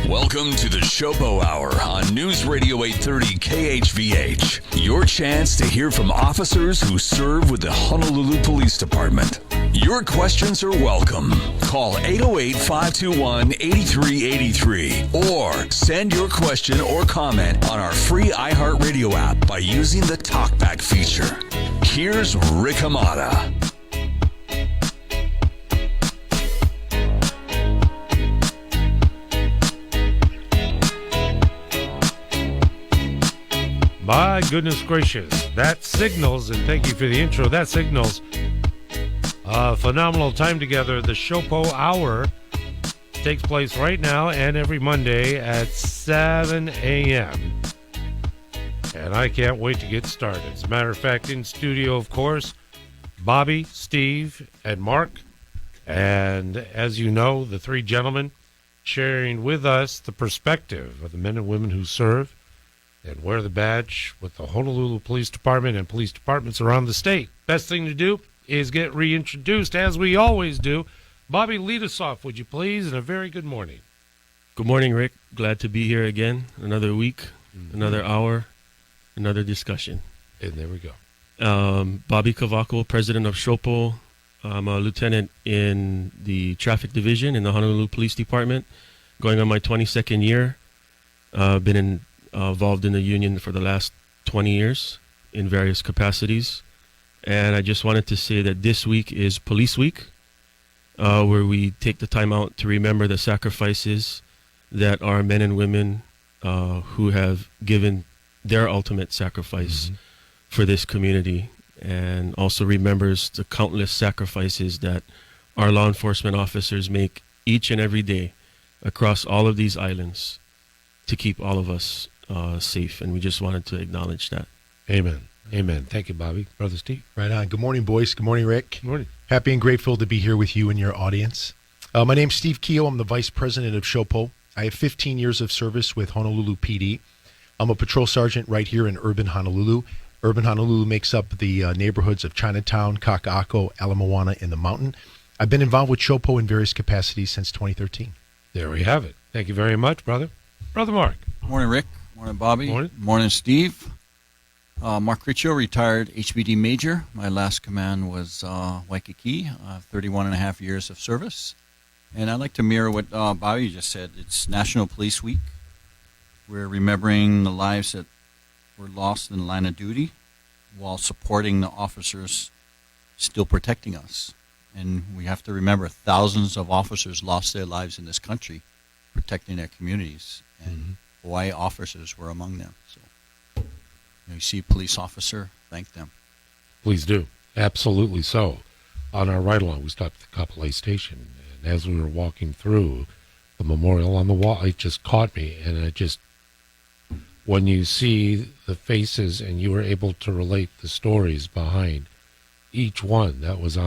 Welcome to the SHOPO Hour on News Radio 830 KHVH. Your chance to hear from officers who serve with the Honolulu Police Department. Your questions are welcome. Call 808-521-8383 or send your question or comment on our free iHeartRadio app by using the TalkBack feature. Here's Rick Hamada. My goodness gracious, that signals, and thank you for the intro, that signals a phenomenal time together. The SHOPO Hour takes place right now and every Monday at 7 a.m. And I can't wait to get started. As a matter of fact, in studio, of course, Bobby, Steve, and Mark. And as you know, the three gentlemen sharing with us the perspective of the men and women who serve and wear the badge with the Honolulu Police Department and police departments around the state. Best thing to do is get reintroduced, as we always do. Bobby, lead us off, would you please, and a very good morning. Good morning, Rick. Glad to be here again. Another week, another hour, another discussion. And there we go. Bobby Cavaco, president of SHOPO. I'm a lieutenant in the traffic division in the Honolulu Police Department, going on my 22nd year. Been involved in the union for the last 20 years in various capacities. And I just wanted to say that this week is Police Week, where we take the time out to remember the sacrifices that our men and women who have given their ultimate sacrifice for this community, and also remembers the countless sacrifices that our law enforcement officers make each and every day across all of these islands to keep all of us safe. And we just wanted to acknowledge that. Amen. Amen. Thank you, Bobby. Brother Steve. Right on. Good morning, boys. Good morning, Rick. Good morning. Happy and grateful to be here with you and your audience. My name's Steve Keogh. I'm the vice president of SHOPO. I have 15 years of service with Honolulu PD. I'm a patrol sergeant right here in urban Honolulu. Urban Honolulu makes up the neighborhoods of Chinatown, Kaka'ako, Ala Moana, and the Mountain. I've been involved with SHOPO in various capacities since 2013. There we have it. Thank you very much, brother. Brother Mark. Morning, Rick. Morning, Bobby. Morning, Steve. Mark Riccio, retired HBD major. My last command was Waikiki, 31 and a half years of service. And I'd like to mirror what Bobby just said. It's National Police Week. We're remembering the lives that were lost in the line of duty while supporting the officers still protecting us. And we have to remember thousands of officers lost their lives in this country protecting their communities. And Hawaii officers were among them. So you see a police officer, thank them. Please do. Absolutely so. On our ride along, we stopped at the Kapolei Station, and as we were walking through, the memorial on the wall, it just caught me, and it just, when you see the faces and you were able to relate the stories behind each one that was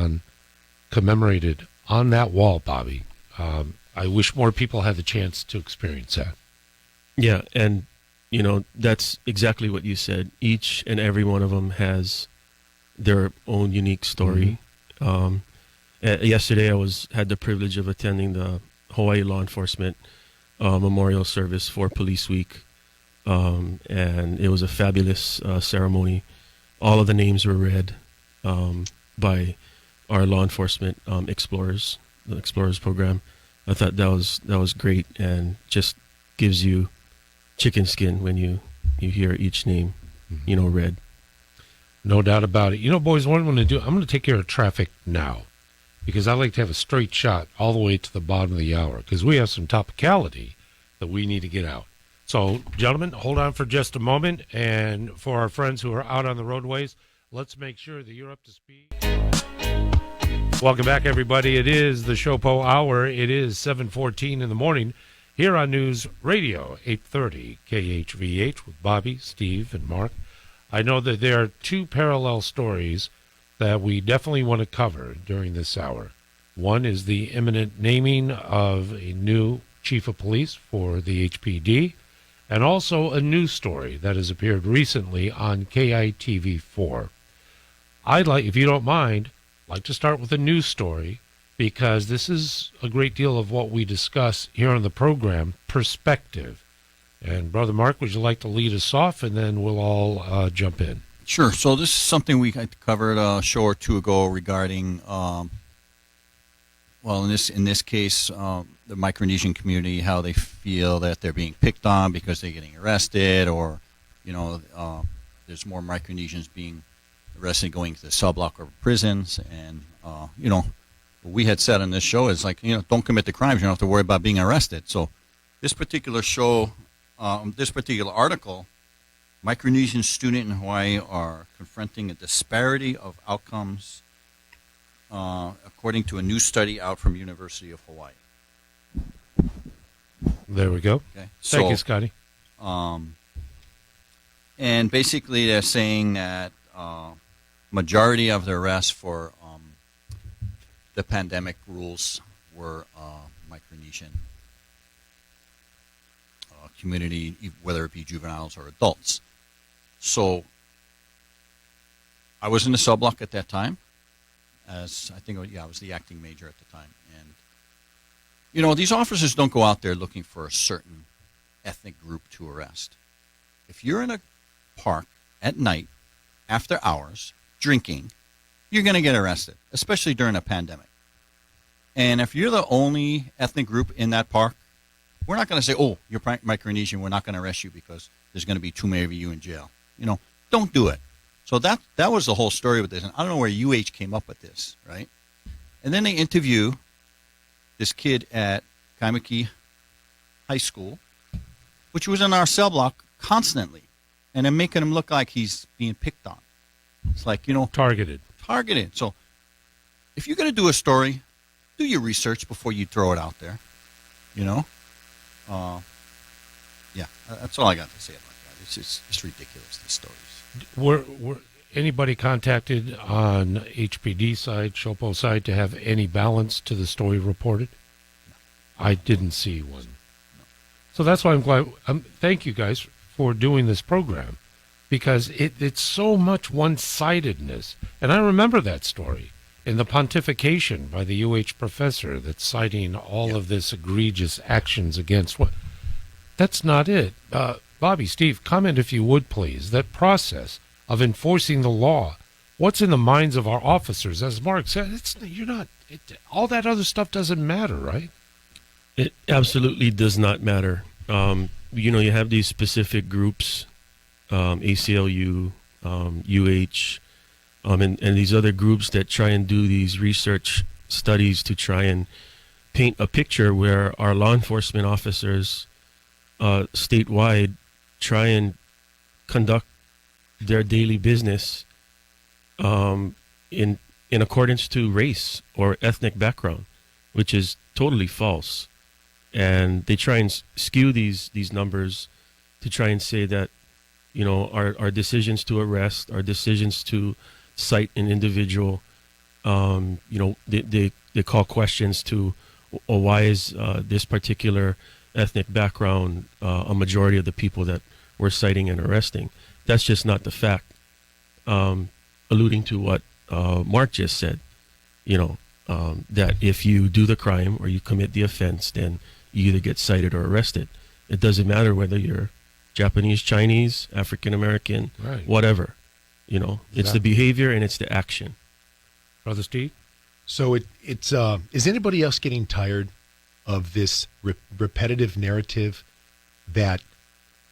commemorated on that wall, Bobby, I wish more people had the chance to experience that. Yeah, and you know, that's exactly what you said. Each and every one of them has their own unique story. Yesterday, I had the privilege of attending the Hawaii Law Enforcement Memorial Service for Police Week, and it was a fabulous ceremony. All of the names were read by our law enforcement explorers, the Explorers Program. I thought that was great, and just gives you chicken skin when you hear each name, read. No doubt about it. You know, boys, what I'm going to do, I'm going to take care of traffic now, because I like to have a straight shot all the way to the bottom of the hour, because we have some topicality that we need to get out. So, gentlemen, hold on for just a moment, and for our friends who are out on the roadways, let's make sure that you're up to speed. Welcome back, everybody. It is the SHOPO Hour. It is 7:14 in the morning. Here on News Radio 830 KHVH with Bobby, Steve, and Mark. I know that there are two parallel stories that we definitely want to cover during this hour. One is the imminent naming of a new chief of police for the HPD, and also a news story that has appeared recently on KITV4. I'd like, if you don't mind, to start with a news story because this is a great deal of what we discuss here on the program, perspective. And Brother Mark, would you like to lead us off, and then we'll all jump in? Sure. So this is something we covered a show or two ago regarding, in this case, the Micronesian community, how they feel that they're being picked on because they're getting arrested, or there's more Micronesians being arrested going to the cell block or prisons, and what we had said on this show is don't commit the crimes, you don't have to worry about being arrested. So this particular show, this particular article, Micronesian students in Hawaii are confronting a disparity of outcomes, according to a new study out from University of Hawaii. There we go. Okay. Thank you, Scotty. And basically they're saying that majority of the arrests for the pandemic rules were Micronesian community, whether it be juveniles or adults. So I was in the cell block at that time, as I was the acting major at the time. And, these officers don't go out there looking for a certain ethnic group to arrest. If you're in a park at night, after hours, drinking, you're going to get arrested, especially during a pandemic. And if you're the only ethnic group in that park, we're not going to say, oh, you're Micronesian, we're not going to arrest you because there's going to be too many of you in jail. Don't do it. So that was the whole story with this. And I don't know where UH came up with this, right? And then they interview this kid at Kaimaki High School, which was in our cell block constantly. And they're making him look like he's being picked on. It's like, Targeted. So if you're going to do a story, do your research before you throw it out there, that's all I got to say about that. It's ridiculous, these stories. Were anybody contacted on HPD side, SHOPO side, to have any balance to the story reported? No. I didn't see one. No. So that's why I'm glad. Thank you guys for doing this program, because it's so much one-sidedness. And I remember that story in the pontification by the UH professor that's citing all of this egregious actions against what. That's not it. Bobby, Steve, comment if you would, please. That process of enforcing the law, what's in the minds of our officers? As Mark said, all that other stuff doesn't matter, right? It absolutely does not matter. You have these specific groups, ACLU, UH, and these other groups that try and do these research studies to try and paint a picture where our law enforcement officers statewide try and conduct their daily business in accordance to race or ethnic background, which is totally false. And they try and skew these numbers to try and say that, our decisions to arrest, our decisions to cite an individual, they call questions to, why is this particular ethnic background a majority of the people that we're citing and arresting? That's just not the fact. Alluding to what Mark just said, that if you do the crime or you commit the offense, then you either get cited or arrested. It doesn't matter whether you're Japanese, Chinese, African American, right, whatever. It's the behavior and it's the action. Brother Steve? So it's is anybody else getting tired of this repetitive narrative that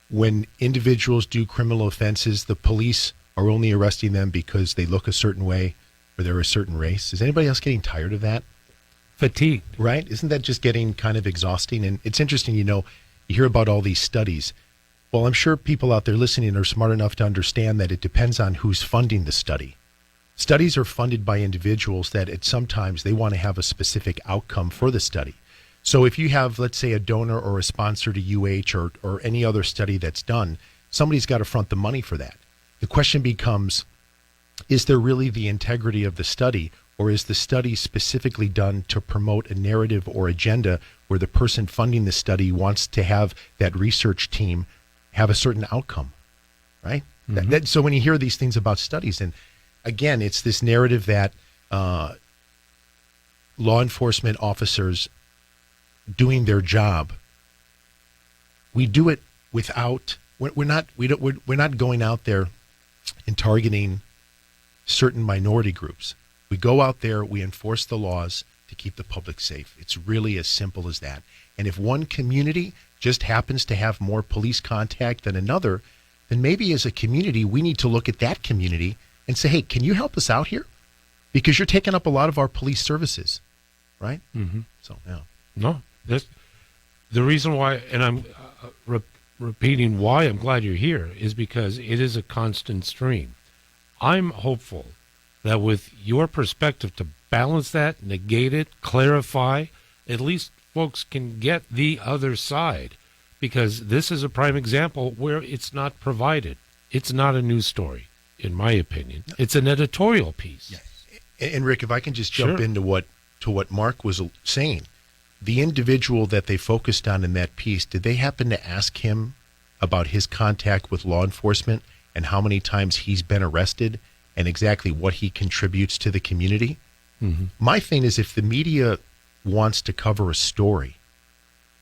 when individuals do criminal offenses, the police are only arresting them because they look a certain way or they're a certain race? Is anybody else getting tired of that? Fatigued. Right? Isn't that just getting kind of exhausting? And it's interesting, you hear about all these studies. Well, I'm sure people out there listening are smart enough to understand that it depends on who's funding the study. Studies are funded by individuals that sometimes they want to have a specific outcome for the study. So if you have, let's say, a donor or a sponsor to UH or any other study that's done, somebody's got to front the money for that. The question becomes, is there really the integrity of the study, or is the study specifically done to promote a narrative or agenda where the person funding the study wants to have that research team have a certain outcome, right? Mm-hmm. So when you hear these things about studies, and again, it's this narrative that law enforcement officers doing their job, we do it without. We're not going out there and targeting certain minority groups. We go out there, we enforce the laws to keep the public safe. It's really as simple as that. And if one community just happens to have more police contact than another, then maybe as a community, we need to look at that community and say, hey, can you help us out here? Because you're taking up a lot of our police services, right? Mm-hmm. So, yeah. No, that's the reason why, and I'm repeating why I'm glad you're here, is because it is a constant stream. I'm hopeful that with your perspective to balance that, negate it, clarify, at least folks can get the other side, because this is a prime example where it's not provided. It's not a news story, in my opinion. It's an editorial piece. Yes. And Rick, if I can just jump Sure. into what Mark was saying, the individual that they focused on in that piece, did they happen to ask him about his contact with law enforcement and how many times he's been arrested and exactly what he contributes to the community? Mm-hmm. My thing is, if the media wants to cover a story,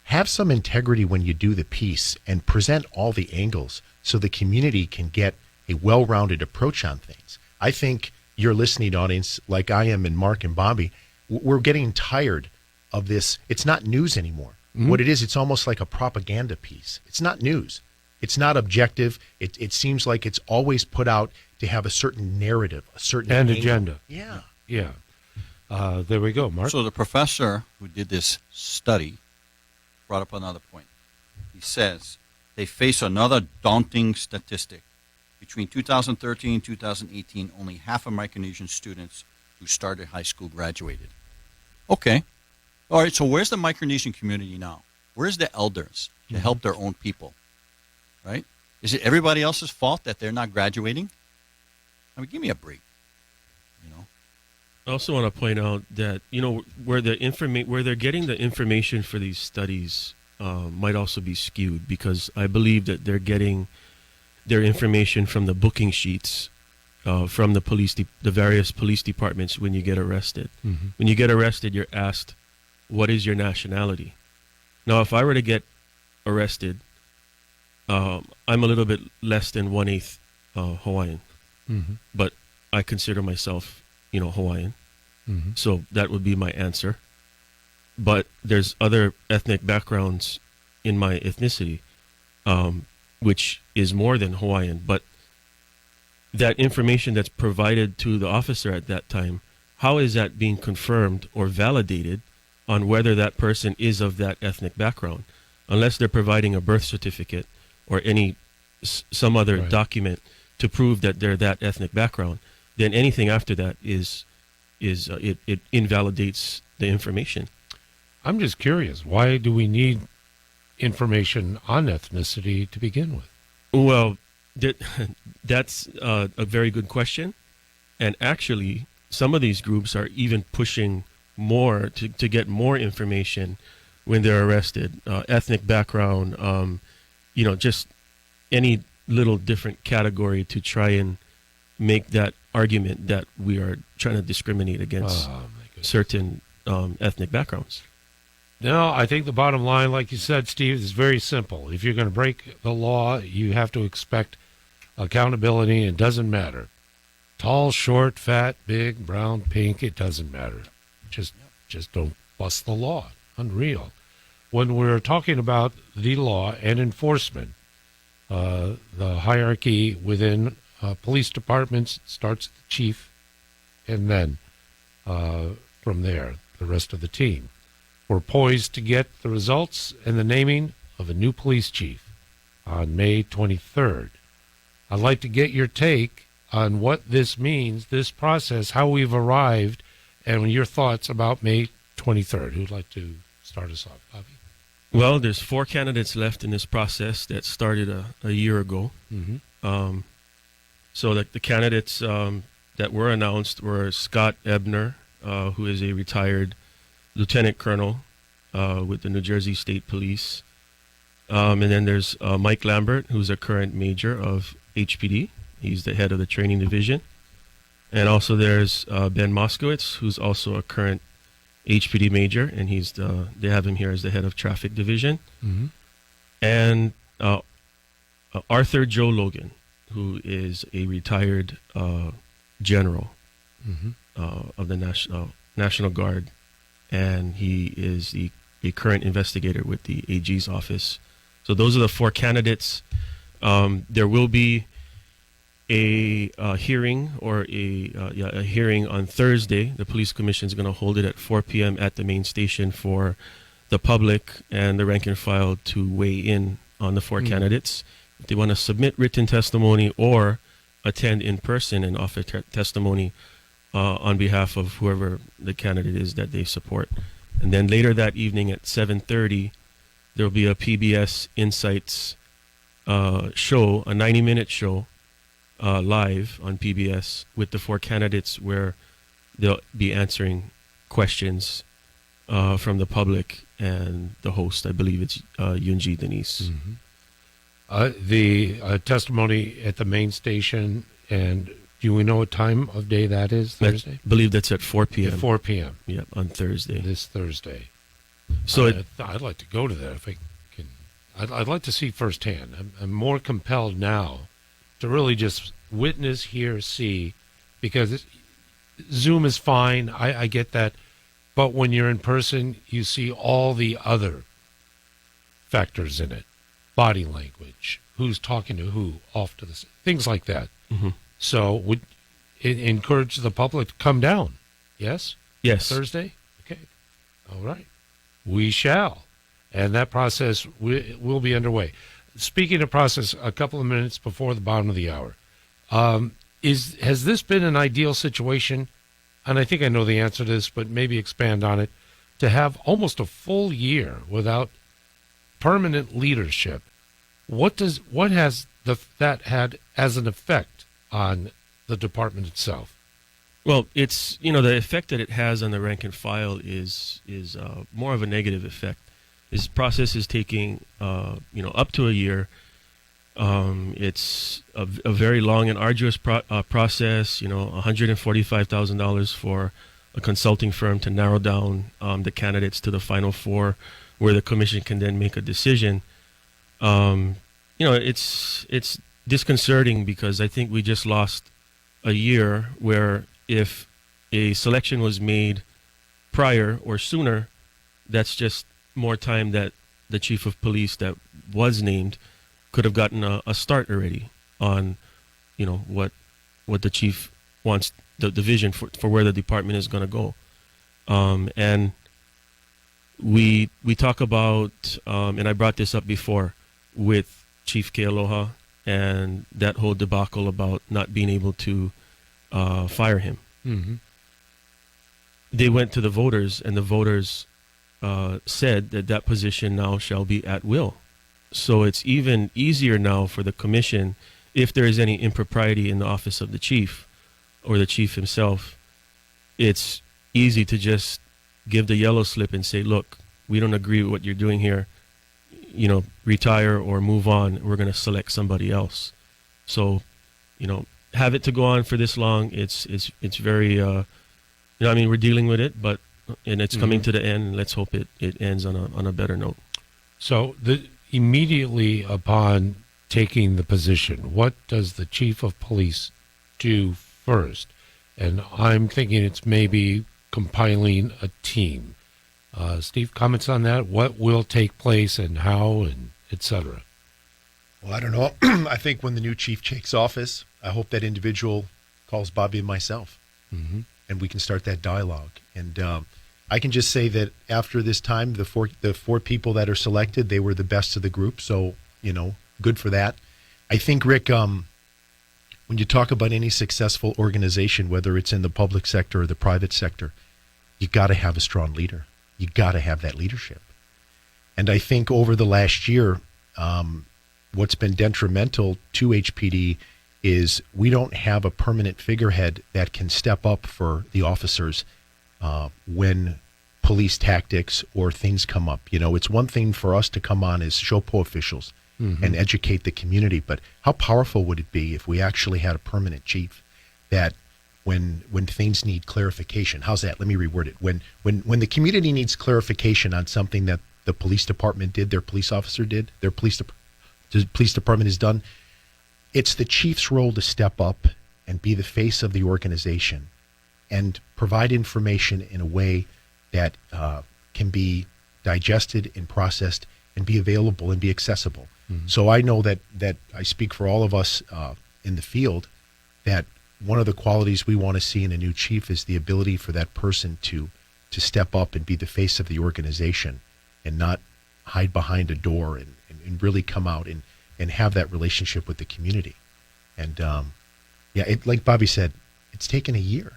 have some integrity when you do the piece and present all the angles so the community can get a well-rounded approach on things. I think your listening audience, like I am, and Mark and Bobby, we're getting tired of this. It's not news anymore. Mm-hmm. What it is, it's almost like a propaganda piece. It's not news. It's not objective. It seems like it's always put out to have a certain narrative, a certain And angle. agenda. Yeah. Yeah. There we go, Mark. So the professor who did this study brought up another point. He says they face another daunting statistic. Between 2013 and 2018, only half of Micronesian students who started high school graduated. Okay. All right, so where's the Micronesian community now? Where's the elders to help their own people? Right? Is it everybody else's fault that they're not graduating? I mean, give me a break. You know? I also want to point out that where they're getting the information for these studies might also be skewed, because I believe that they're getting their information from the booking sheets from the various police departments when you get arrested. Mm-hmm. When you get arrested, you're asked, "What is your nationality?" Now, if I were to get arrested, I'm a little bit less than 1/8 Hawaiian, Mm-hmm. but I consider myself, Hawaiian. Mm-hmm. So that would be my answer. But there's other ethnic backgrounds in my ethnicity, which is more than Hawaiian. But that information that's provided to the officer at that time, how is that being confirmed or validated on whether that person is of that ethnic background? Unless they're providing a birth certificate or some other Right. document to prove that they're that ethnic background, then anything after that it invalidates the information. I'm just curious, why do we need information on ethnicity to begin with? Well, that's a very good question. And actually, some of these groups are even pushing more to get more information when they're arrested. Ethnic background, just any little different category to try and make that argument that we are trying to discriminate against Oh, my goodness. certain ethnic backgrounds. No, I think the bottom line, like you said, Steve, is very simple. If you're going to break the law, you have to expect accountability. It doesn't matter. Tall, short, fat, big, brown, pink, it doesn't matter. Just don't bust the law. Unreal. When we're talking about the law and enforcement, the hierarchy within police departments starts at the chief, and then from there, the rest of the team. We're poised to get the results and the naming of a new police chief on May 23rd. I'd like to get your take on what this means, this process, how we've arrived, and your thoughts about May 23rd. Who'd like to start us off, Bobby? Well, there's 4 candidates left in this process that started a year ago. Mm-hmm. So the candidates that were announced were Scott Ebner, who is a retired lieutenant colonel with the New Jersey State Police. And then there's Mike Lambert, who's a current major of HPD. He's the head of the training division. And also there's Ben Moskowitz, who's also a current HPD major, and they have him here as the head of traffic division. Mm-hmm. And Arthur Joe Logan, who is a retired general of the National Guard, and he is a current investigator with the AG's office. So those are the 4 candidates. There will be a hearing or a hearing on Thursday. The police commission is going to hold it at 4 p.m. at the main station for the public and the rank and file to weigh in on the 4 candidates. If they want to submit written testimony or attend in person and offer testimony on behalf of whoever the candidate is that they support. And then later that evening at 7:30, there will be a PBS Insights show, a 90-minute show, live on PBS with the 4 candidates, where they'll be answering questions from the public and the host. I believe it's Yunji Denise. The testimony at the main station, and do we know what time of day that is? Thursday? I believe that's at 4 p.m. At 4 p.m. Yep, on Thursday. This Thursday. So I'd like to go to that if I can. I'd like to see firsthand. I'm more compelled now to really just witness, hear, see, because Zoom is fine. I get that. But when you're in person, you see all the other factors in it. Body language, who's talking to who, off to the things like that. So would it encourage the public to come down? Yes? Yes. Thursday? Okay. All right. We shall. And that process will be underway. Speaking of process, a couple of minutes before the bottom of the hour, has this been an ideal situation? And I think I know the answer to this, but maybe expand on it, to have almost a full year without permanent leadership. What has that had as an effect on the department itself? Well, it's, the effect that it has on the rank and file is more of a negative effect. This process is taking up to a year. It's a very long and arduous process. $145,000 for a consulting firm to narrow down the candidates to the final 4, where the commission can then make a decision. It's disconcerting, because I think we just lost a year where, if a selection was made prior or sooner, that's just more time that the chief of police that was named could have gotten a start already on, what the chief wants, the vision for where the department is going to go. And we talk about, and I brought this up before with Chief Kealoha and that whole debacle about not being able to fire him. They went to the voters, and the voters said that position now shall be at will. So it's even easier now for the commission, if there is any impropriety in the office of the chief or the chief himself, it's easy to just give the yellow slip and say, look, we don't agree with what you're doing here. Retire or move on. We're going to select somebody else. So, have it to go on for this long. It's very, we're dealing with it, and it's coming to the end. Let's hope it ends on a better note. So immediately upon taking the position, what does the chief of police do first? And I'm thinking it's maybe compiling a team. Steve, comments on that? What will take place and how, and et cetera? Well, I don't know. I think when the new chief takes office, I hope that individual calls Bobby and myself, and we can start that dialogue. And I can just say that after this time, the four people that are selected, they were the best of the group. So, good for that. I think, Rick, when you talk about any successful organization, whether it's in the public sector or the private sector, you got to have a strong leader. You got to have that leadership. And I think over the last year, what's been detrimental to HPD is we don't have a permanent figurehead that can step up for the officers when police tactics or things come up. It's one thing for us to come on as SHOPO officials and educate the community, but how powerful would it be if we actually had a permanent chief that when things need clarification. How's that? Let me reword it. When the community needs clarification on something that the police department did, their police officer did, the police department has done, it's the chief's role to step up and be the face of the organization and provide information in a way that can be digested and processed and be available and be accessible. Mm-hmm. So I know that I speak for all of us in the field that one of the qualities we want to see in a new chief is the ability for that person to step up and be the face of the organization and not hide behind a door and really come out and have that relationship with the community. And like Bobby said, it's taken a year.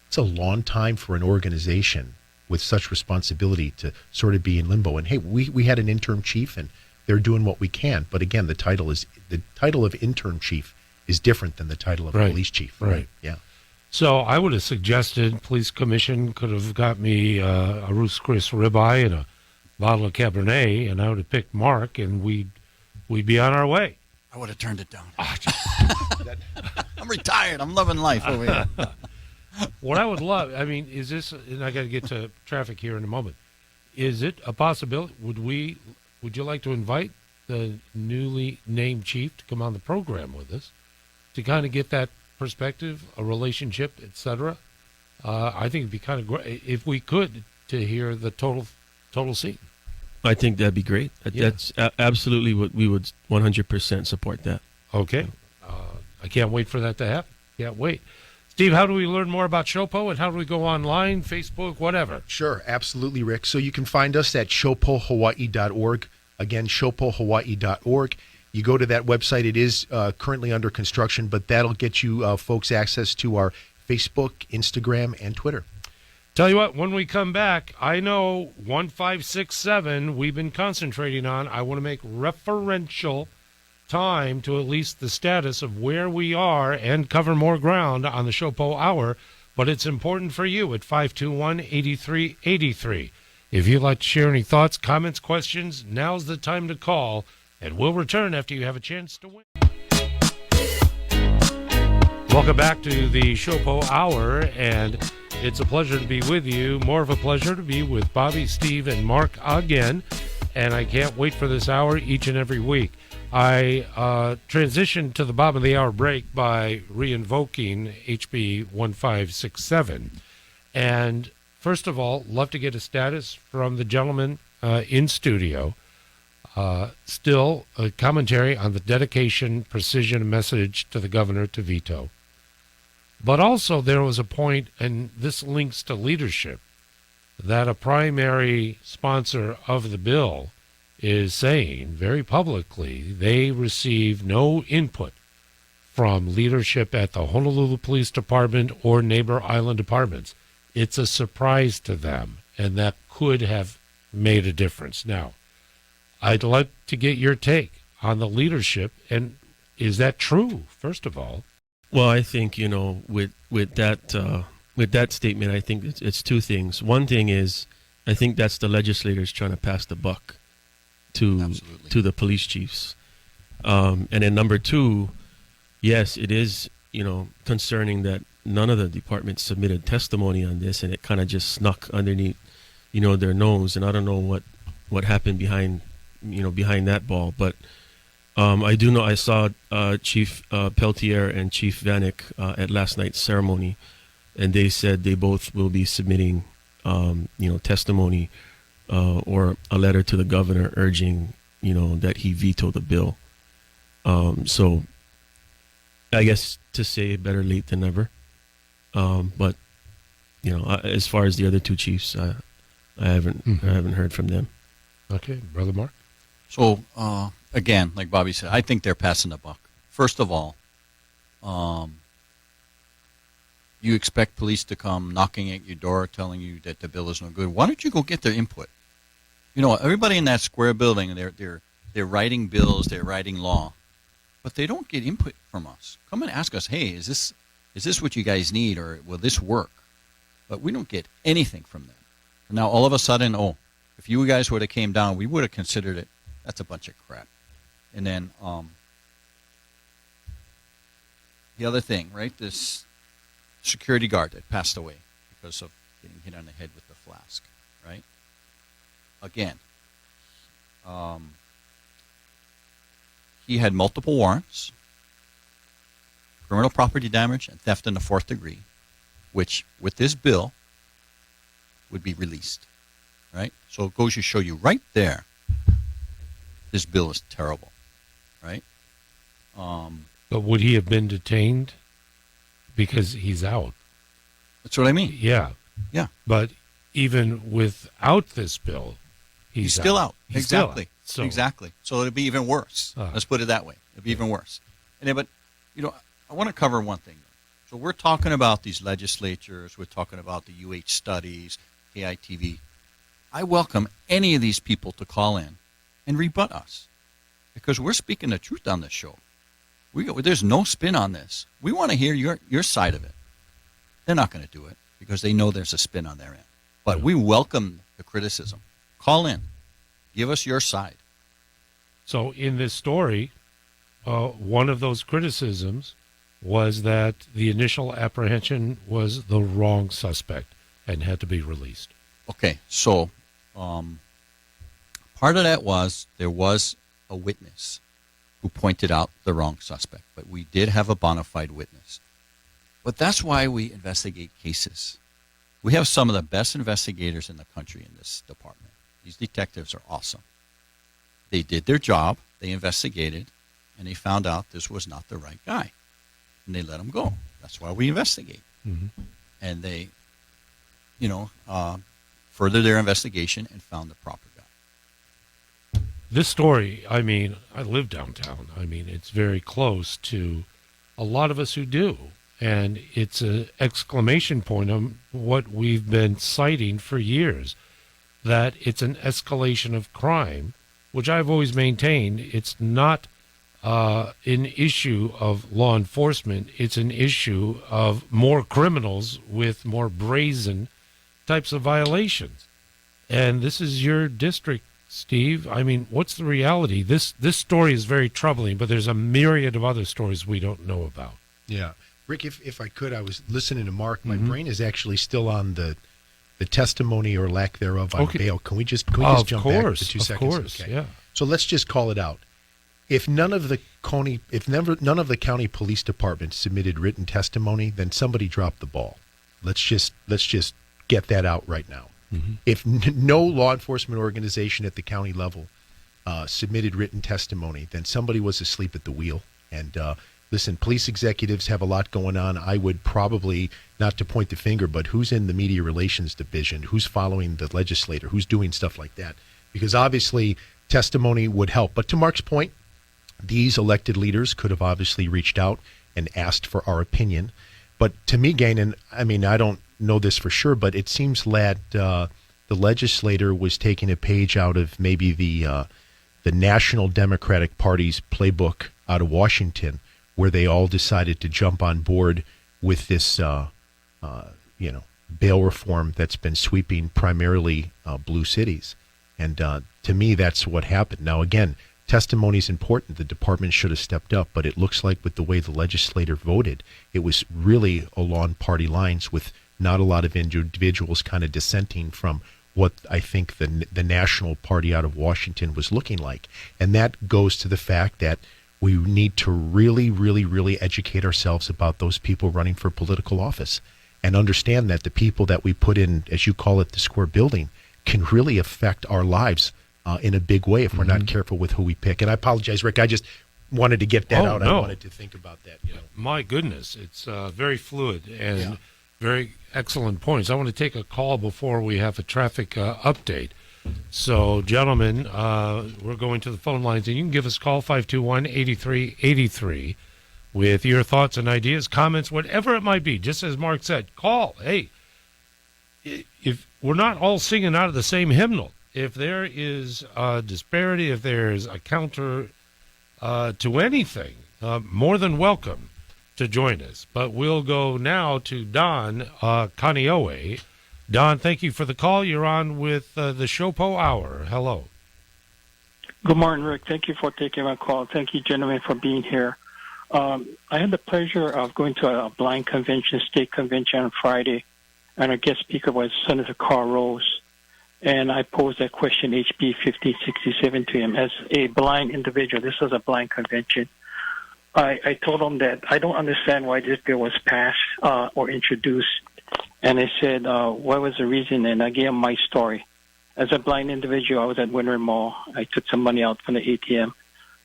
It's a long time for an organization with such responsibility to sort of be in limbo. And hey, we had an interim chief and they're doing what we can. But again, the title of interim chief is different than the title of police chief. Right. Yeah. So I would have suggested police commission could have got me a Ruth's Chris ribeye and a bottle of Cabernet, and I would have picked Mark, and we'd be on our way. I would have turned it down. I'm retired. I'm loving life over here. What I would love, I mean, is this, and I got to get to traffic here in a moment, is it a possibility, would you like to invite the newly named chief to come on the program with us to kind of get that perspective, a relationship, etc.? I think it'd be kind of great if we could to hear the total scene. I think that'd be great. That's absolutely what we would 100% support that. Okay. I can't wait for that to happen. Can't wait. Steve, how do we learn more about SHOPO, and how do we go online, Facebook, whatever? Sure, absolutely, Rick. So you can find us at shopohawaii.org. Again, shopohawaii.org. You go to that website. It is currently under construction, but that'll get you folks access to our Facebook, Instagram, and Twitter. Tell you what, when we come back, I know 1567 we've been concentrating on. I want to make referential time to at least the status of where we are and cover more ground on the SHOPO Hour, but it's important for you at 521-8383. If you'd like to share any thoughts, comments, questions, now's the time to call, and we'll return after you have a chance to win. Welcome back to the SHOPO Hour, and it's a pleasure to be with you. More of a pleasure to be with Bobby, Steve, and Mark again, and I can't wait for this hour each and every week. I transitioned to the bottom of the hour break by reinvoking HB 1567. And first of all, love to get a status from the gentleman in studio. Still, a commentary on the dedication, precision message to the governor to veto. But also there was a point, and this links to leadership, that a primary sponsor of the bill is saying very publicly they receive no input from leadership at the Honolulu Police Department or neighbor island departments. It's a surprise to them, and that could have made a difference. Now, I'd like to get your take on the leadership, and is that true, first of all? Well, I think, with that statement, I think it's two things. One thing is, I think that's the legislators trying to pass the buck to the police chiefs. And then number two, yes, it is, concerning that none of the departments submitted testimony on this, and it kind of just snuck underneath, their nose. And I don't know what happened behind that ball. But I do know I saw Chief Peltier and Chief Vanek at last night's ceremony, and they said they both will be submitting, testimony or a letter to the governor urging, that he veto the bill. So I guess to say better late than never. But, as far as the other two chiefs, I haven't heard from them. Okay, Brother Mark. So, again, like Bobby said, I think they're passing the buck. First of all, you expect police to come knocking at your door telling you that the bill is no good. Why don't you go get their input? Everybody in that square building, they're writing bills, they're writing law, but they don't get input from us. Come and ask us, hey, is this what you guys need, or will this work? But we don't get anything from them. And now all of a sudden, if you guys would have came down, we would have considered it. That's a bunch of crap. And then the other thing, right? This security guard that passed away because of getting hit on the head with the flask, right? Again, he had multiple warrants, criminal property damage and theft in the 4th degree, which with this bill would be released, right? So it goes to show you right there, this bill is terrible, right? But would he have been detained? Because he's out. That's what I mean. Yeah. Yeah. But even without this bill, He's still out. He's still Exactly. out. So, Exactly. So it'll be even worse. Let's put it that way. It'll be even worse. And then, but, I want to cover one thing. So we're talking about these legislatures. We're talking about the UH studies, KITV. I welcome any of these people to call in and rebut us because we're speaking the truth on this show. There's no spin on this. We want to hear your side of it. They're not going to do it because they know there's a spin on their end. But we welcome the criticism. Call in. Give us your side. So in this story, one of those criticisms was that the initial apprehension was the wrong suspect and had to be released. Okay, so part of that was there was a witness who pointed out the wrong suspect, but we did have a bona fide witness. But that's why we investigate cases. We have some of the best investigators in the country in this department. These detectives are awesome. They did their job, they investigated, and they found out this was not the right guy. And they let him go. That's why we investigate. Mm-hmm. And they, furthered their investigation and found the proper guy. This story, I live downtown. It's very close to a lot of us who do. And it's an exclamation point on what we've been citing for years, that it's an escalation of crime, which I've always maintained it's not an issue of law enforcement. It's an issue of more criminals with more brazen types of violations. And this is your district, Steve. What's the reality? This story is very troubling, but there's a myriad of other stories we don't know about. Yeah. Rick, if I could, I was listening to Mark. My brain is actually still on the testimony or lack thereof on bail. Can we just jump back for 2 seconds? Of course, okay. yeah. So let's just call it out. If none of the county police departments submitted written testimony, then somebody dropped the ball. Let's just get that out right now. Mm-hmm. If no law enforcement organization at the county level submitted written testimony, then somebody was asleep at the wheel. And listen, police executives have a lot going on. I would probably, not to point the finger, but who's in the media relations division? Who's following the legislator? Who's doing stuff like that? Because obviously testimony would help. But to Mark's point, these elected leaders could have obviously reached out and asked for our opinion. But to me, Gainen, I don't know this for sure, but it seems that the legislator was taking a page out of maybe the National Democratic Party's playbook out of Washington, where they all decided to jump on board with this, bail reform that's been sweeping primarily blue cities. And to me, that's what happened. Now, again, testimony is important. The department should have stepped up, but it looks like with the way the legislator voted, it was really along party lines with not a lot of individuals kind of dissenting from what I think the national party out of Washington was looking like. And that goes to the fact that we need to really, really, really educate ourselves about those people running for political office and understand that the people that we put in, as you call it, the square building, can really affect our lives in a big way if we're not careful with who we pick. And I apologize, Rick. I just wanted to get that out. No. I wanted to think about that. My goodness, it's very fluid and very excellent points. I want to take a call before we have a traffic update. So, gentlemen, we're going to the phone lines, and you can give us a call, 521-8383, with your thoughts and ideas, comments, whatever it might be. Just as Mark said, call. Hey, if we're not all singing out of the same hymnal, if there is a disparity, if there's a counter to anything, more than welcome to join us. But we'll go now to Don Kaneohe. Don, thank you for the call. You're on with the SHOPO Hour. Hello. Good morning, Rick. Thank you for taking my call. Thank you, gentlemen, for being here. I had the pleasure of going to a blind convention, state convention on Friday, and our guest speaker was Senator Carl Rose. And I posed that question, HB 1567, to him. As a blind individual, this was a blind convention. I told him that I don't understand why this bill was passed or introduced. And I said, what was the reason? And I gave him my story. As a blind individual, I was at Winter Mall. I took some money out from the ATM.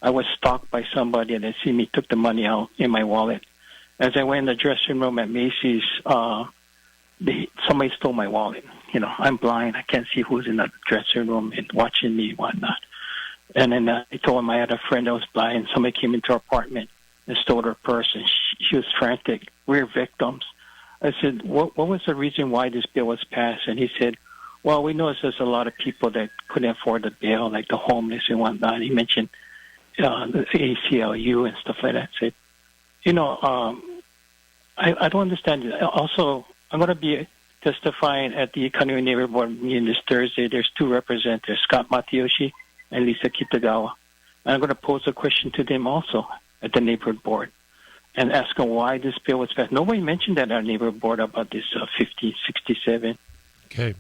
I was stalked by somebody, and they see me took the money out in my wallet. As I went in the dressing room at Macy's, somebody stole my wallet. You know, I'm blind. I can't see who's in the dressing room and watching me and whatnot. And then I told him I had a friend that was blind. Somebody came into our apartment and stole her purse, and she was frantic. We're victims. I said, what was the reason why this bill was passed? And he said, well, we know there's a lot of people that couldn't afford the bill, like the homeless and whatnot. He mentioned the ACLU and stuff like that. I said, you know, I don't understand it. Also, I'm going to be testifying at the Economic Neighborhood Board meeting this Thursday. There's two representatives, Scott Matayoshi and Lisa Kitagawa. And I'm going to pose a question to them also at the neighborhood board and ask them why this bill was passed. Nobody mentioned that at our neighborhood board about this 1567. Okay.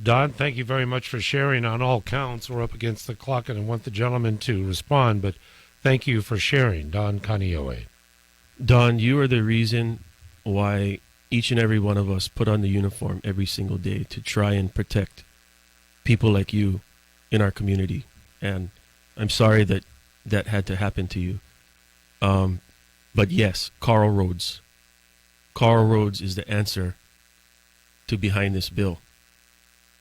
Don, thank you very much for sharing on all counts. We're up against the clock, and I want the gentleman to respond, but thank you for sharing, Don Kanioe. Don, you are the reason why each and every one of us put on the uniform every single day to try and protect people like you in our community. And I'm sorry that that had to happen to you. But yes, Carl Rhodes. Carl Rhodes is the answer to behind this bill.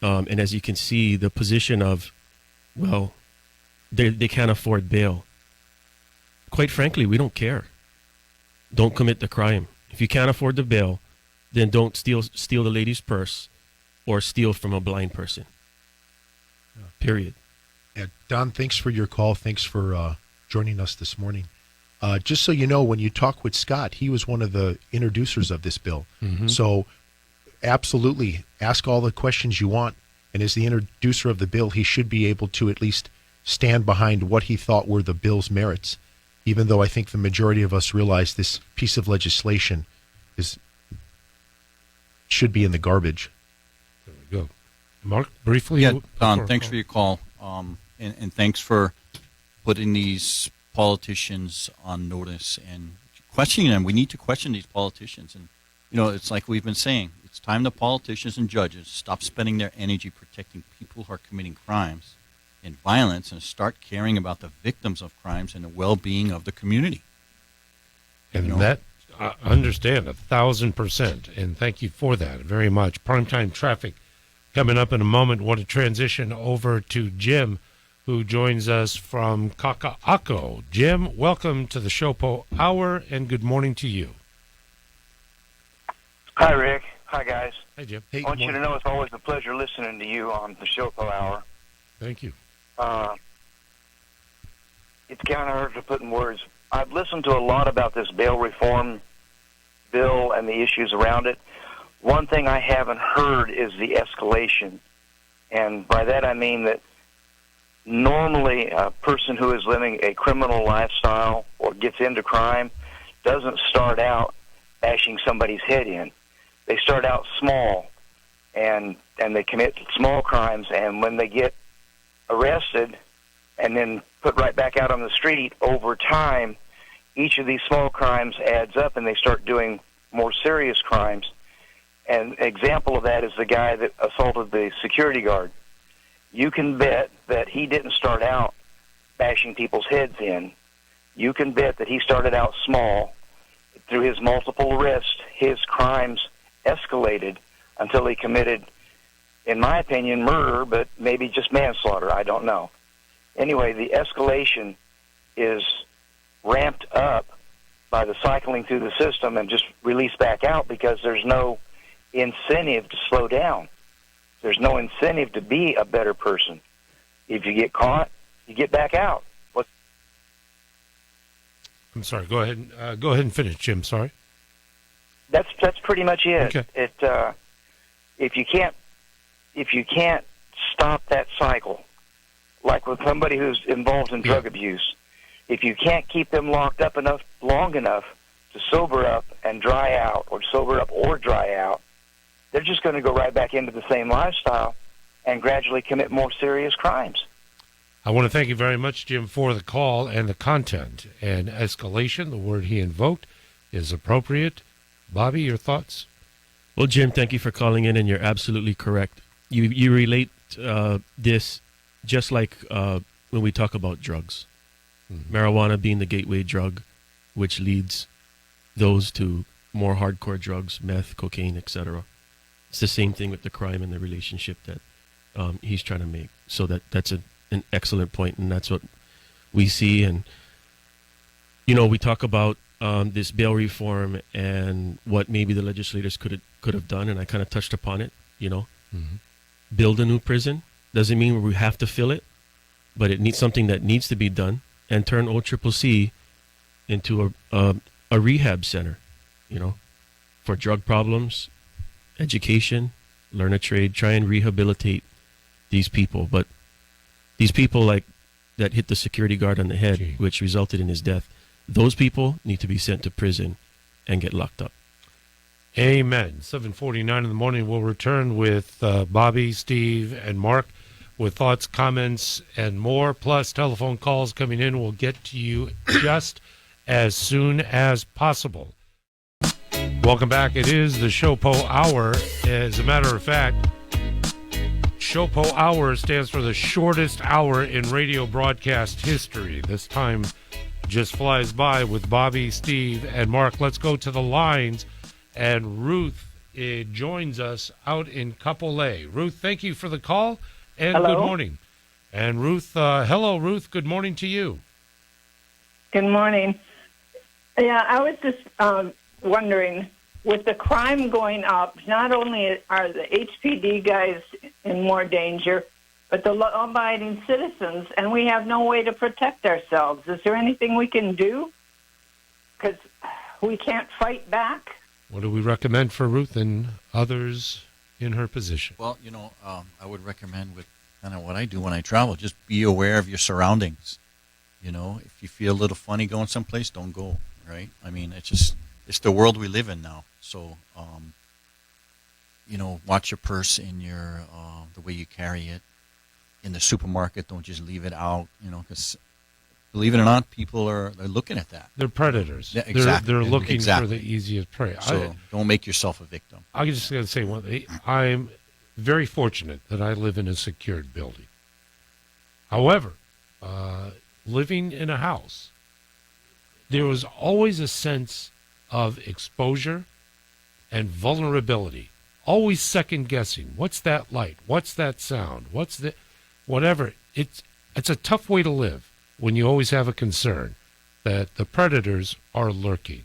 And as you can see, the position of, well, they can't afford bail. Quite frankly, we don't care. Don't commit the crime. If you can't afford the bail, then don't steal the lady's purse or steal from a blind person. Period. Yeah, Don, thanks for your call. Thanks for joining us this morning. Just so you know, when you talk with Scott, he was one of the introducers of this bill. Mm-hmm. So absolutely ask all the questions you want. And as the introducer of the bill, he should be able to at least stand behind what he thought were the bill's merits, even though I think the majority of us realize this piece of legislation should be in the garbage. There we go. Mark, briefly. Yeah, Don, thanks for your call. And thanks for putting these politicians on notice and questioning them. We need to question these politicians. And, you know, it's like we've been saying, it's time the politicians and judges stop spending their energy protecting people who are committing crimes and violence and start caring about the victims of crimes and the well-being of the community. And that, I understand, 1,000%. And thank you for that very much. Primetime traffic coming up in a moment. Want to transition over to Jim, who joins us from Kaka'ako. Jim, welcome to the SHOPO Hour, and good morning to you. Hi, Rick. Hi, guys. Hey, Jim. I want you to know it's always a pleasure listening to you on the SHOPO Hour. Thank you. It's kind of hard to put in words. I've listened to a lot about this bail reform bill and the issues around it. One thing I haven't heard is the escalation. And by that I mean that normally a person who is living a criminal lifestyle or gets into crime doesn't start out bashing somebody's head in. They start out small and they commit small crimes, and when they get arrested and then put right back out on the street, over time, each of these small crimes adds up and they start doing more serious crimes. And an example of that is the guy that assaulted the security guard. You can bet that he didn't start out bashing people's heads in. You can bet that he started out small. Through his multiple arrests, his crimes escalated until he committed, in my opinion, murder, but maybe just manslaughter. I don't know. Anyway, the escalation is ramped up by the cycling through the system and just released back out because there's no incentive to slow down. There's no incentive to be a better person. If you get caught, you get back out. I'm sorry. Go ahead and finish, Jim. Sorry. That's pretty much it. Okay. If you can't stop that cycle, like with somebody who's involved in drug abuse, If you can't keep them locked up long enough to sober up and dry out, or sober up or dry out, they're just going to go right back into the same lifestyle and gradually commit more serious crimes. I want to thank you very much, Jim, for the call and the content. And escalation, the word he invoked, is appropriate. Bobby, your thoughts? Well, Jim, thank you for calling in, and you're absolutely correct. You relate this just like when we talk about drugs. Mm-hmm. Marijuana being the gateway drug, which leads those to more hardcore drugs, meth, cocaine, etc. It's the same thing with the crime and the relationship that he's trying to make. So that's an excellent point, and that's what we see. And, we talk about this bail reform and what maybe the legislators could have done, and I kind of touched upon it, Mm-hmm. Build a new prison. Doesn't mean we have to fill it, but it needs something that needs to be done, and turn OCCC into a rehab center, for drug problems, education, learn a trade, try and rehabilitate these people. But these people like that hit the security guard on the head, which resulted in his death, those people need to be sent to prison and get locked up. Amen. 7:49 in the morning. We'll return with Bobby, Steve, and Mark with thoughts, comments, and more, plus telephone calls coming in. We'll get to you just as soon as possible. Welcome back. It is the SHOPO Hour. As a matter of fact, SHOPO Hour stands for the shortest hour in radio broadcast history. This time just flies by with Bobby, Steve, and Mark. Let's go to the lines. And Ruth joins us out in Kapolei. Ruth, thank you for the call, and hello. Good morning. And Ruth, hello, Ruth. Good morning to you. Good morning. Yeah, I was just wondering, with the crime going up, not only are the HPD guys in more danger, but the law-abiding citizens, and we have no way to protect ourselves. Is there anything we can do? Because we can't fight back. What do we recommend for Ruth and others in her position? Well, I would recommend with kind of what I do when I travel, just be aware of your surroundings. If you feel a little funny going someplace, don't go, right? I mean, it's the world we live in now. So, watch your purse in the way you carry it. In the supermarket, don't just leave it out, because believe it or not, people are looking at that. They're predators. Yeah, exactly. They're looking for the easiest prey. So don't make yourself a victim. I just got to say one thing. I'm very fortunate that I live in a secured building. However, living in a house, there was always a sense of exposure and vulnerability. Always second guessing. What's that light? What's that sound? What's the whatever? It's a tough way to live when you always have a concern that the predators are lurking.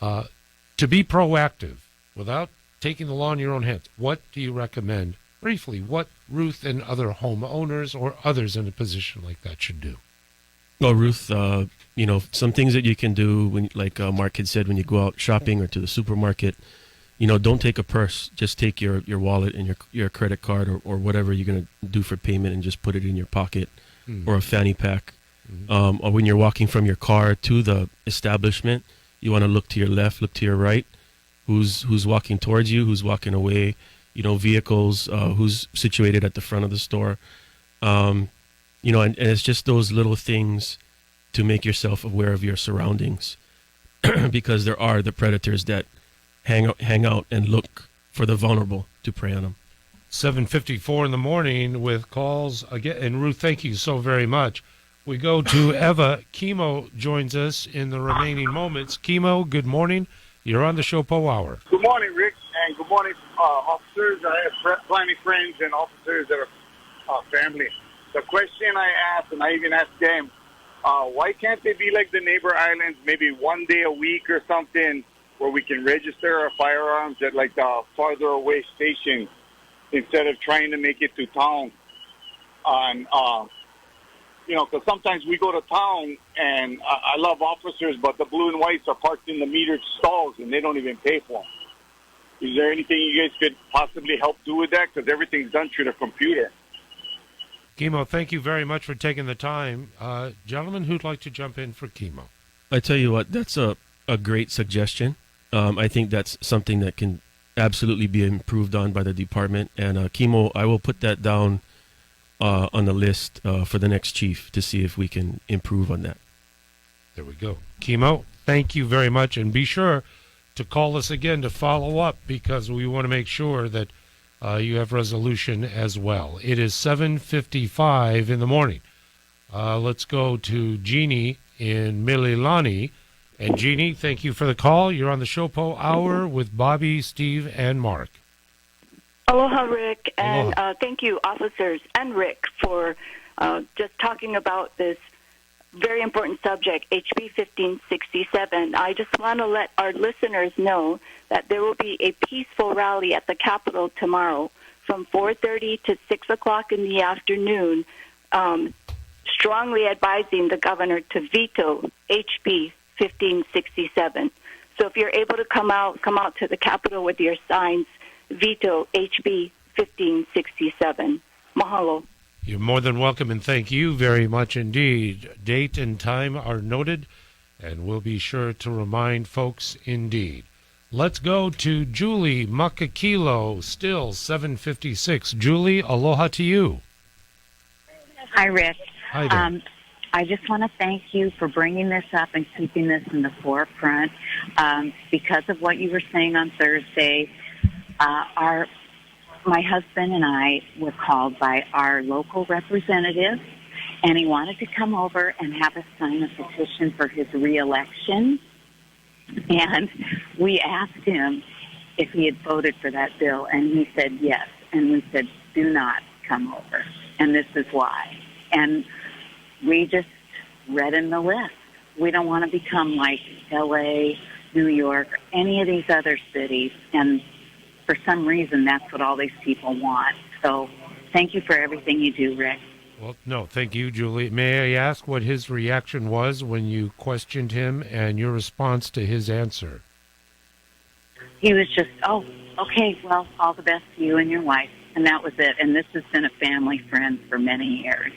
To be proactive without taking the law in your own hands, what do you recommend, briefly, what Ruth and other homeowners or others in a position like that should do? Well, Ruth, some things that you can do, when, like Mark had said, when you go out shopping or to the supermarket, don't take a purse. Just take your wallet and your credit card or whatever you're going to do for payment and just put it in your pocket or a fanny pack. Or when you're walking from your car to the establishment, you want to look to your left, look to your right. Who's walking towards you? Who's walking away? Vehicles. Who's situated at the front of the store? And it's just those little things to make yourself aware of your surroundings, because there are the predators that hang out and look for the vulnerable to prey on them. 7:54 in the morning with calls again. And Ruth, thank you so very much. We go to Eva. Chemo joins us in the remaining moments. Chemo, good morning. You're on the SHOPO Hour. Good morning, Rick, and good morning, officers. I have plenty of friends and officers that are family. The question I asked, and I even asked them, why can't they be like the neighbor islands, maybe one day a week or something, where we can register our firearms at like the farther away station instead of trying to make it to town? Because sometimes we go to town, and I love officers, but the blue and whites are parked in the metered stalls, and they don't even pay for them. Is there anything you guys could possibly help do with that? Because everything's done through the computer. Chemo, thank you very much for taking the time. Gentlemen, who'd like to jump in for Chemo? I tell you what, that's a great suggestion. I think that's something that can absolutely be improved on by the department. And Chemo, I will put that down on the list for the next chief to see if we can improve on that. There we go. Chemo, thank you very much. And be sure to call us again to follow up, because we want to make sure that you have resolution as well. It is 7:55 in the morning. Let's go to Jeannie in Mililani. And Jeannie, thank you for the call. You're on the SHOPO Hour with Bobby, Steve, and Mark. Aloha, Rick, and Aloha. thank you, officers, and Rick, for just talking about this very important subject, HB 1567. I just want to let our listeners know that there will be a peaceful rally at the Capitol tomorrow from 4:30 to 6 o'clock in the afternoon, strongly advising the governor to veto HB 1567. So if you're able to come out to the Capitol with your signs, veto HB 1567. Mahalo. You're more than welcome, and thank you very much indeed. Date and time are noted, and we'll be sure to remind folks indeed. Let's go to Julie Makakilo, still 7:56. Julie, aloha to you. Hi, Rick. Hi there. I just want to thank you for bringing this up and keeping this in the forefront. Because of what you were saying on Thursday, my husband and I were called by our local representative, and he wanted to come over and have us sign a petition for his reelection. And we asked him if he had voted for that bill, and he said yes. And we said, do not come over. And this is why. And we just read in the list. We don't want to become like L.A., New York, any of these other cities. And for some reason, that's what all these people want. So thank you for everything you do, Rick. Well, no, thank you, Julie. May I ask what his reaction was when you questioned him and your response to his answer? He was just, oh, okay, well, all the best to you and your wife. And that was it. And this has been a family friend for many years.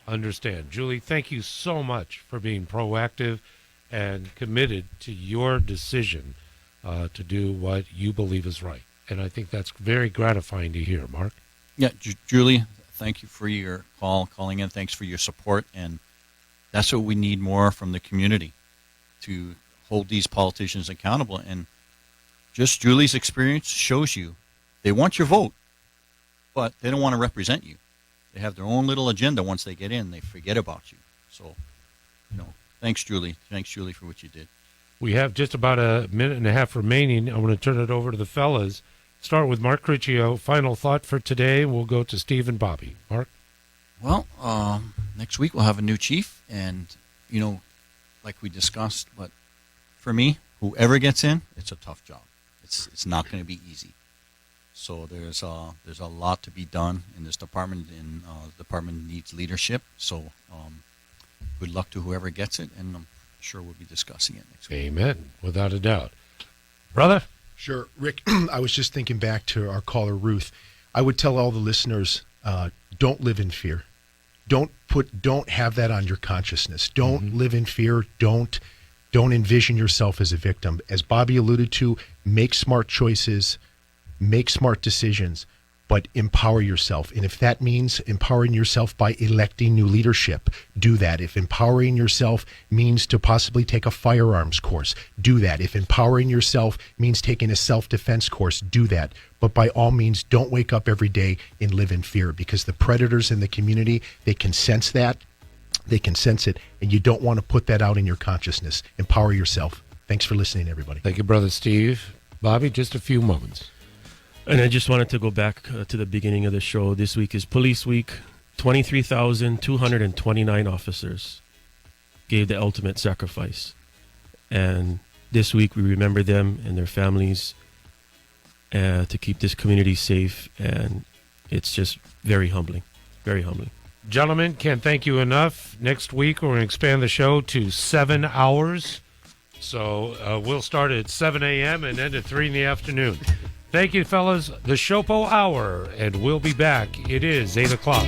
Understand. Julie, thank you so much for being proactive and committed to your decision to do what you believe is right. And I think that's very gratifying to hear, Mark. Yeah, Julie, thank you for your calling in. Thanks for your support. And that's what we need more from the community, to hold these politicians accountable. And just Julie's experience shows you they want your vote, but they don't want to represent you. They have their own little agenda. Once they get in, they forget about you. So, thanks, Julie. Thanks, Julie, for what you did. We have just about a minute and a half remaining. I want to turn it over to the fellas. Start with Mark Riccio. Final thought for today. We'll go to Steve and Bobby. Mark? Well, next week we'll have a new chief, and, like we discussed, but for me, whoever gets in, it's a tough job. It's not going to be easy. So there's a lot to be done in this department, and the department needs leadership. So good luck to whoever gets it, and I'm sure we'll be discussing it next week. Amen, without a doubt. Brother? Sure. Rick, I was just thinking back to our caller, Ruth. I would tell all the listeners, don't live in fear. Don't have that on your consciousness. Don't live in fear. Don't envision yourself as a victim. As Bobby alluded to, make smart choices. Make smart decisions, but empower yourself. And if that means empowering yourself by electing new leadership, do that. If empowering yourself means to possibly take a firearms course, do that. If empowering yourself means taking a self-defense course, do that. But by all means, don't wake up every day and live in fear, because the predators in the community, they can sense that. They can sense it, and you don't want to put that out in your consciousness. Empower yourself. Thanks for listening, everybody. Thank you, Brother Steve. Bobby, just a few moments. And I just wanted to go back to the beginning of the show. This week is Police Week. 23,229 officers gave the ultimate sacrifice. And this week we remember them and their families to keep this community safe. And it's just very humbling, very humbling. Gentlemen, can't thank you enough. Next week we're going to expand the show to 7 hours. So we'll start at 7 a.m. and end at 3 in the afternoon. Thank you, fellas. The SHOPO Hour, and we'll be back. It is 8 o'clock.